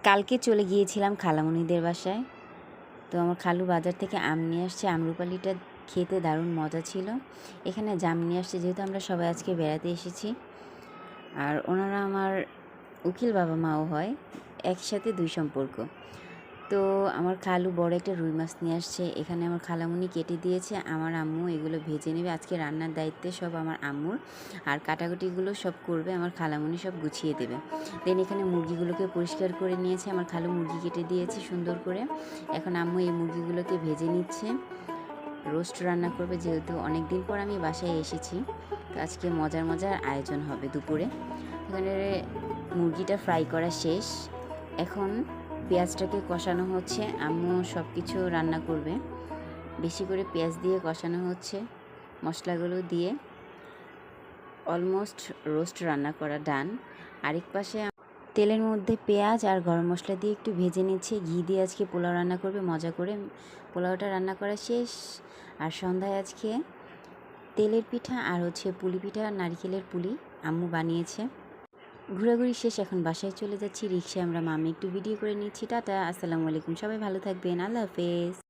কালকে চলে গিয়েছিলাম খালামণিদের বাসায়। তো আমার খালু বাজার থেকে আম নিয়ে আসছে। আম্রপালিটা খেতে দারুণ মজা ছিল। এখানে জাম নিয়ে আসছে, যেহেতু আমরা সবাই আজকে বেড়াতে এসেছি। আর ওনারা আমার উকিল বাবা মাও হয়, একসাথে দুই সম্পর্ক। তো আমার খালু বড় একটা রুই মাছ নিয়ে আসছে। এখানে আমার খালামণি কেটে দিয়েছে, আমার আম্মু এগুলো ভেজে নেবে। আজকে রান্নার দায়িত্বে সব আমার আম্মুর, আর কাটাকুটিগুলো সব করবে আমার খালামণি, সব গুছিয়ে দেবে। দেন এখানে মুরগিগুলোকে পরিষ্কার করে নিয়েছে, আমার খালু মুরগি কেটে দিয়েছে সুন্দর করে। এখন আম্মু এই মুরগিগুলোকে ভেজে নিচ্ছে, রোস্ট রান্না করবে, যেহেতু অনেক দিন পর আমি বাসায় এসেছি। তো আজকে মজার মজার আয়োজন হবে দুপুরে। এখানে মুরগিটা ফ্রাই করা শেষ, এখন পেঁয়াজটাকে কষানো হচ্ছে। আম্মু সব কিছু রান্না করবে, বেশি করে পেঁয়াজ দিয়ে কষানো হচ্ছে, মশলাগুলো দিয়ে অলমোস্ট রোস্ট রান্না করা ডান। আরেক পাশে তেলের মধ্যে পেঁয়াজ আর গরম মশলা দিয়ে একটু ভেজে নিচ্ছে। ঘি দিয়ে আজকে পোলাও রান্না করবে মজা করে। পোলাওটা রান্না করা শেষ। আর সন্ধ্যায় আজকে তেলের পিঠা আর পুলি পিঠা, নারকেলের পুলি আম্মু বানিয়েছে। ঘোরাঘুরি শেষ, এখন বাসায় চলে যাচ্ছি। রিক্সায় আমরা মামি একটু ভিডিও করে নিচ্ছি। টাটা, আসসালামু আলাইকুম, সবাই ভালো থাকবেন, আল্লাহ হাফেজ।